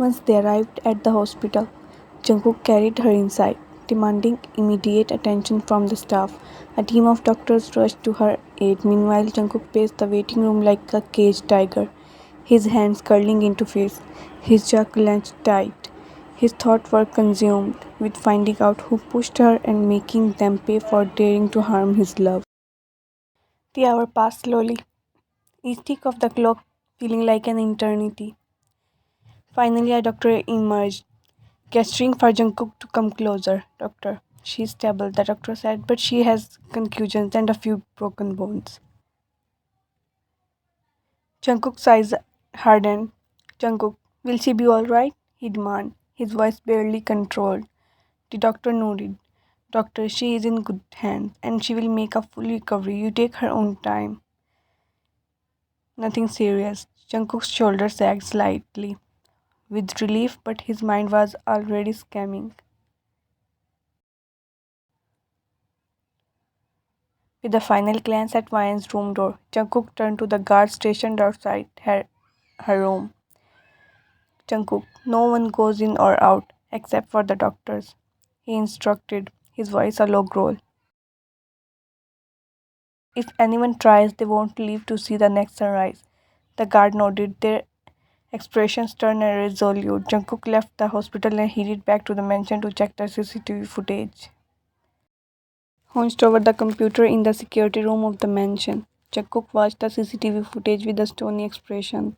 Once they arrived at the hospital, Jungkook carried her inside, demanding immediate attention from the staff. A team of doctors rushed to her aid. Meanwhile, Jungkook paced the waiting room like a caged tiger, his hands curling into fists, his jaw clenched tight. His thoughts were consumed with finding out who pushed her and making them pay for daring to harm his love. The hour passed slowly, each tick of the clock feeling like an eternity. Finally, a doctor emerged, gesturing for Jungkook to come closer. Doctor, she's stable, the doctor said, but she has concussions and a few broken bones. Jungkook's eyes hardened. Jungkook, will she be alright? He demanded, his voice barely controlled. The doctor nodded. Doctor, she is in good hands and she will make a full recovery. You take her own time. Nothing serious. Jungkook's shoulders sagged slightly with relief, but his mind was already scamming. With a final glance at Vian's room door, Jungkook turned to the guard stationed outside her room. Jungkook, no one goes in or out except for the doctors, he instructed, his voice a low growl. If anyone tries, they won't leave to see the next sunrise. The guard nodded, their expressions turned resolute. Jungkook left the hospital and headed back to the mansion to check the CCTV footage. Hunched over the computer in the security room of the mansion, Jungkook watched the CCTV footage with a stony expression.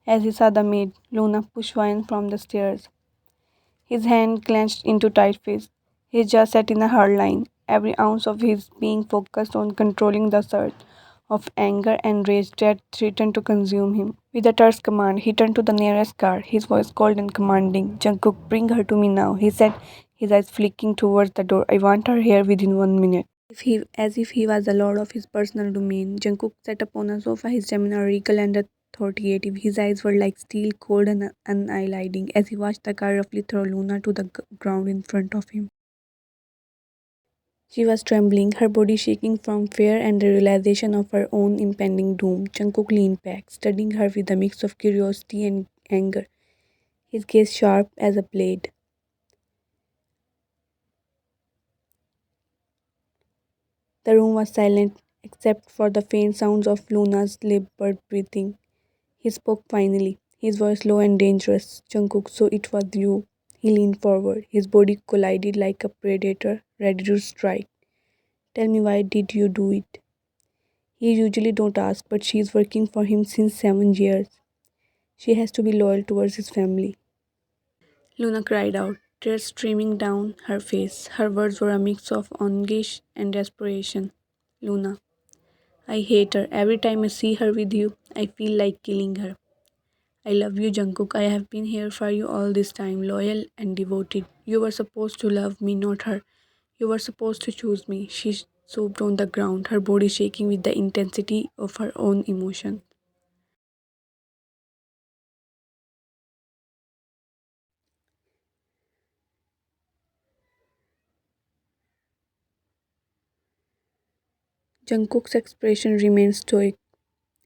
As he saw the maid, Luna, push Vian from the stairs, his hand clenched into tight fists, his jaw set in a hard line, every ounce of his being focused on controlling the surge of anger and rage that threatened to consume him. With a terse command, he turned to the nearest guard, his voice cold and commanding. Jungkook, bring her to me now, he said, his eyes flicking towards the door. I want her here within 1 minute. As if he was the lord of his personal domain, Jungkook sat upon a sofa, his demeanor regal and authoritative. His eyes were like steel, cold and unyielding, as he watched the car roughly throw Luna to the ground in front of him. She was trembling, her body shaking from fear and the realization of her own impending doom. Jungkook leaned back, studying her with a mix of curiosity and anger, his gaze sharp as a blade. The room was silent, except for the faint sounds of Luna's labored breathing. He spoke finally, his voice low and dangerous. Jungkook, so it was you. He leaned forward, his body collided like a predator, ready to strike. Tell me, why did you do it? He usually don't ask, but she's working for him since 7 years. She has to be loyal towards his family. Luna cried out, tears streaming down her face. Her words were a mix of anguish and desperation. Luna, I hate her. Every time I see her with you, I feel like killing her. I love you, Jungkook. I have been here for you all this time, loyal and devoted. You were supposed to love me, not her. You were supposed to choose me. She sobbed on the ground, her body shaking with the intensity of her own emotion. Jungkook's expression remained stoic,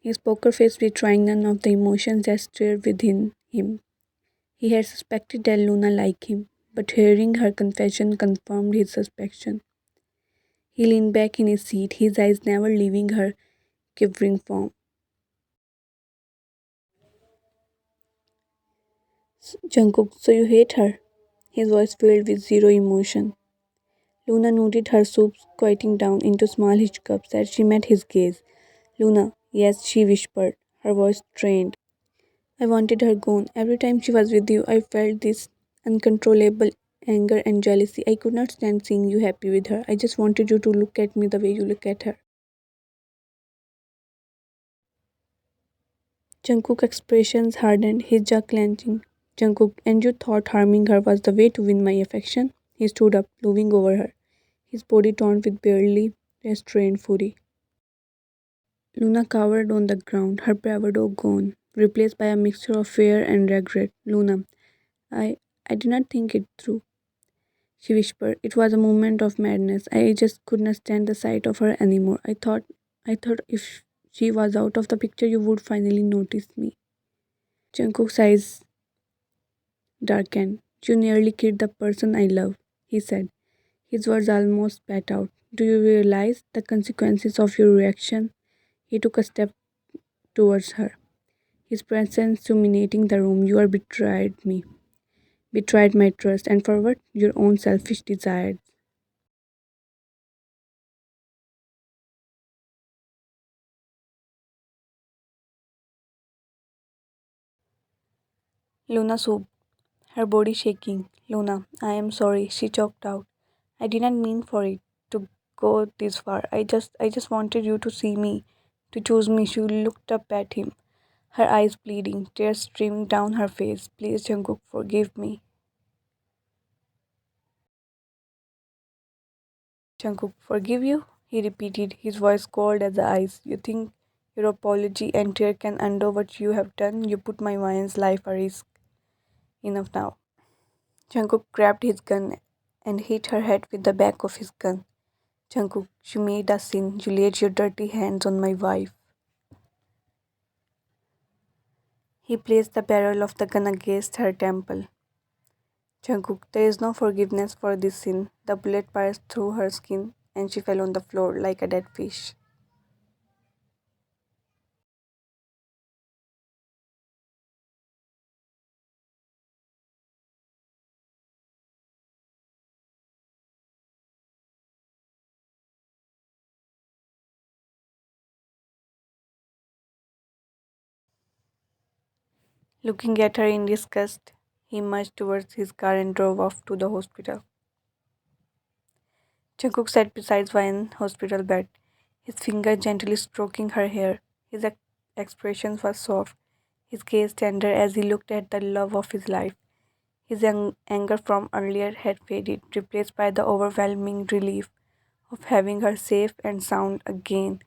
his poker face betraying none of the emotions that stirred within him. He had suspected that Luna liked him, but hearing her confession confirmed his suspicion. He leaned back in his seat, his eyes never leaving her quivering form. Jungkook, so you hate her? His voice filled with zero emotion. Luna noted her sobs quieting down into small hiccups as she met his gaze. Luna, yes, she whispered, her voice strained. I wanted her gone. Every time she was with you, I felt this uncontrollable anger and jealousy. I could not stand seeing you happy with her. I just wanted you to look at me the way you look at her. Jungkook's expressions hardened, his jaw clenching. Jungkook, and you thought harming her was the way to win my affection? He stood up, looming over her, his body torn with barely restrained fury. Luna cowered on the ground, her bravado gone, replaced by a mixture of fear and regret. Luna, I I did not think it through, she whispered. It was a moment of madness. I just could not stand the sight of her anymore. I thought if she was out of the picture you would finally notice me. Jungkook's eyes darkened. You nearly killed the person I love, he said. His words almost spat out. Do you realize the consequences of your reaction? He took a step towards her, his presence dominating the room. You are betrayed me, betrayed my trust, and for what? Your own selfish desires. Luna sobbed, her body shaking. Luna, I am sorry, she choked out. I didn't mean for it to go this far. I just wanted you to see me, to choose me. She looked up at him, her eyes bleeding, tears streaming down her face. Please, Jungkook, forgive me. Jungkook, forgive you? He repeated, his voice cold as the ice. You think your apology and tear can undo what you have done? You put my Ryan's life at risk. Enough now. Jungkook grabbed his gun and hit her head with the back of his gun. Jungkook, you made a sin. You laid your dirty hands on my wife. He placed the barrel of the gun against her temple. Jungkook, there is no forgiveness for this sin. The bullet passed through her skin and she fell on the floor like a dead fish. Looking at her in disgust, he marched towards his car and drove off to the hospital. Jungkook sat beside Vayan's hospital bed, his finger gently stroking her hair. His expression was soft, his gaze tender as he looked at the love of his life. His anger from earlier had faded, replaced by the overwhelming relief of having her safe and sound again.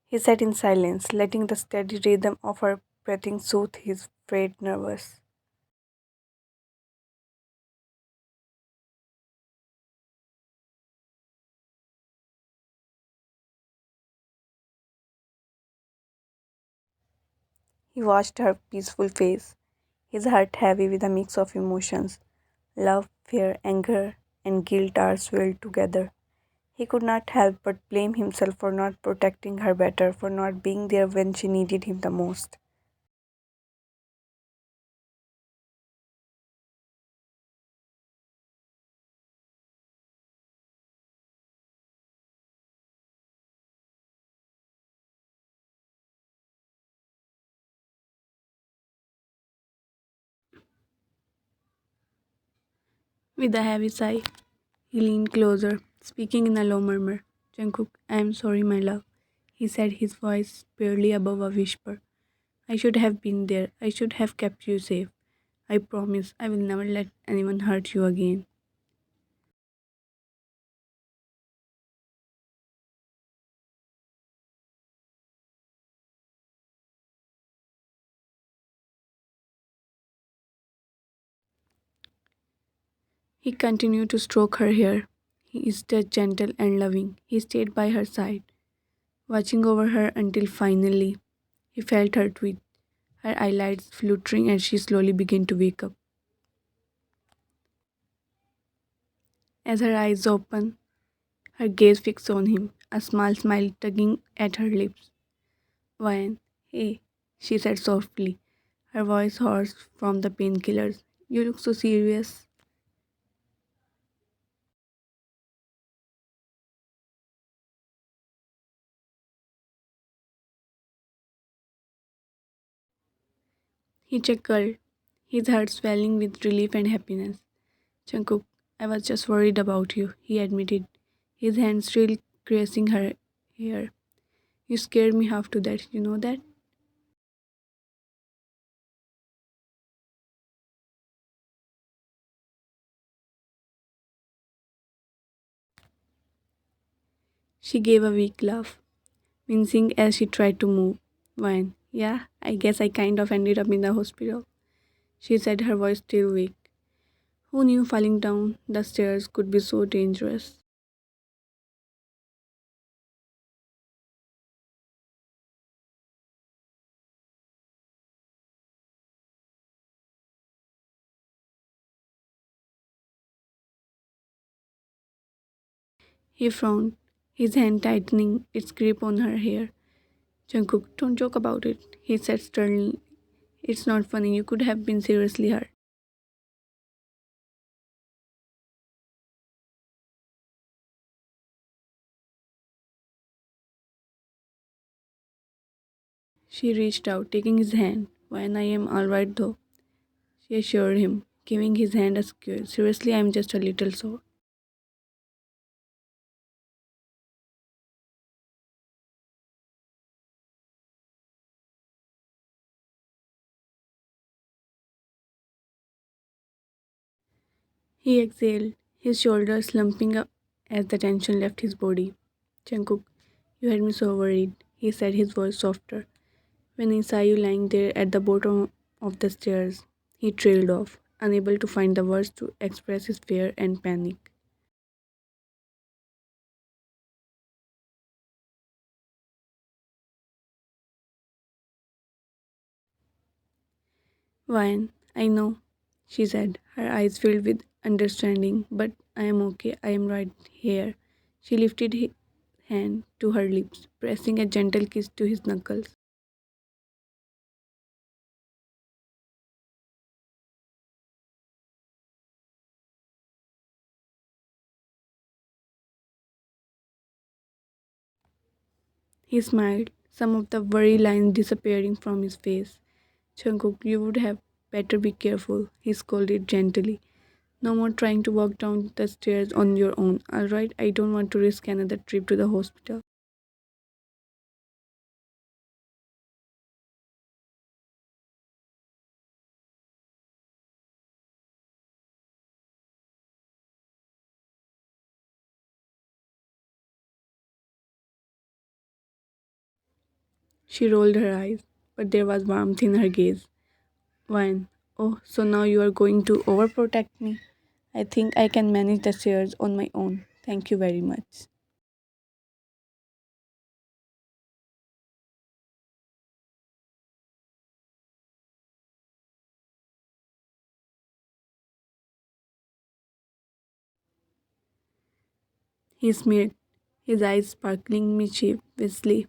He sat in silence, letting the steady rhythm of her breathing soothe his frayed nerves. He watched her peaceful face, his heart heavy with a mix of emotions. Love, fear, anger, and guilt are swirled together. He could not help but blame himself for not protecting her better, for not being there when she needed him the most. With a heavy sigh, he leaned closer, speaking in a low murmur. Jungkook, I am sorry, my love, he said, his voice barely above a whisper. I should have been there. I should have kept you safe. I promise I will never let anyone hurt you again. He continued to stroke her hair. He is just gentle and loving. He stayed by her side, watching over her until finally he felt her twitch, her eyelids fluttering as she slowly began to wake up. As her eyes opened, her gaze fixed on him, a small smile tugging at her lips. Wine, hey, she said softly, her voice hoarse from the painkillers. You look so serious. He chuckled, his heart swelling with relief and happiness. Jungkook, I was just worried about you, he admitted, his hand still caressing her hair. You scared me half to death, you know that? She gave a weak laugh, wincing as she tried to move. Wine, yeah, I guess I kind of ended up in the hospital, she said, her voice still weak. Who knew falling down the stairs could be so dangerous? He frowned, his hand tightening its grip on her hair. Jungkook, don't joke about it, he said sternly. It's not funny, you could have been seriously hurt. She reached out, taking his hand. When I am alright though, she assured him, giving his hand a skew. Seriously, I'm just a little sore. He exhaled, his shoulders slumping up as the tension left his body. Jungkook, you had me so worried, he said, his voice softer. When I saw you lying there at the bottom of the stairs, he trailed off, unable to find the words to express his fear and panic. Wine, I know, she said, her eyes filled with understanding, but I am okay, I am right here. She lifted his hand to her lips, pressing a gentle kiss to his knuckles. He smiled, some of the worry lines disappearing from his face. Jungkook, you would have better be careful, he scolded gently. No more trying to walk down the stairs on your own, alright? I don't want to risk another trip to the hospital. She rolled her eyes, but there was warmth in her gaze. Wine. Oh, so now you are going to overprotect me? I think I can manage the stairs on my own. Thank you very much. He smirked, his eyes sparkling mischievously.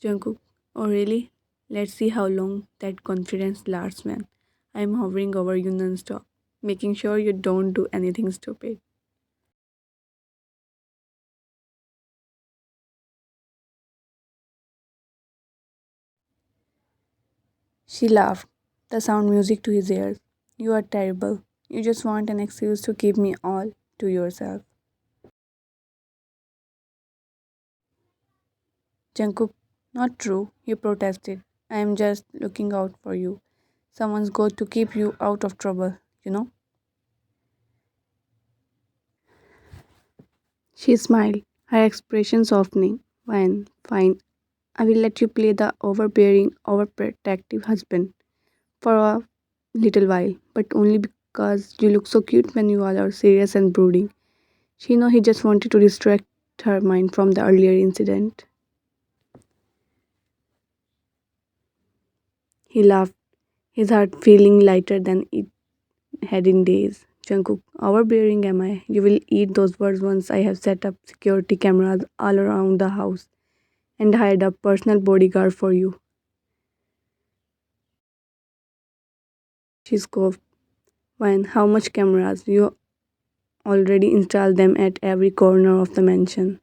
Jungkook, oh really? Let's see how long that confidence lasts, man. I'm hovering over you non-stop, making sure you don't do anything stupid. She laughed, the sound music to his ears. You are terrible. You just want an excuse to keep me all to yourself. Jungkook, not true, he protested. I am just looking out for you. Someone's got to keep you out of trouble, you know? She smiled, her expression softening. Fine, fine. I will let you play the overbearing, overprotective husband for a little while, but only because you look so cute when you all are serious and brooding. She know he just wanted to distract her mind from the earlier incident. He laughed, his heart feeling lighter than it had in days. Jungkook, overbearing am I? You will eat those words once I have set up security cameras all around the house and hired a personal bodyguard for you. She scoffed. When how much cameras? You already installed them at every corner of the mansion.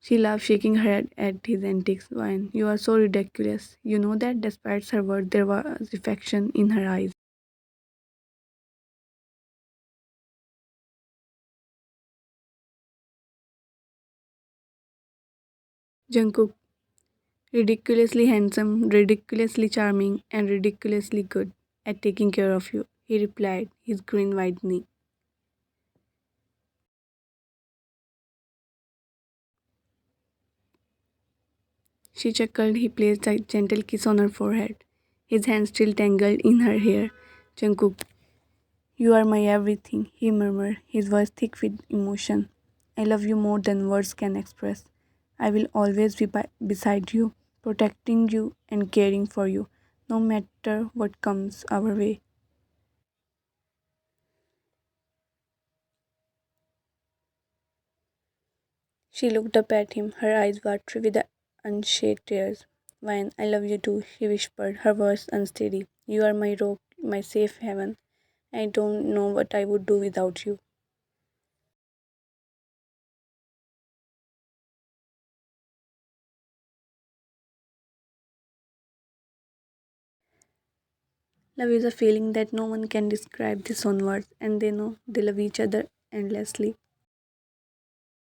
She laughed, shaking her head at his antics. Wine, you are so ridiculous. You know that despite her words, there was affection in her eyes. Jungkook, ridiculously handsome, ridiculously charming, and ridiculously good at taking care of you, he replied, his grin widening. She chuckled, he placed a gentle kiss on her forehead, his hand still tangled in her hair. Jungkook, you are my everything, he murmured, his voice thick with emotion. I love you more than words can express. I will always be beside you. protecting you and caring for you, no matter what comes our way. She looked up at him, her eyes watery with the unshed tears. When I love you too, she whispered, her voice unsteady. You are my rock, my safe haven. I don't know what I would do without you. Love is a feeling that no one can describe this on words, and they know they love each other endlessly.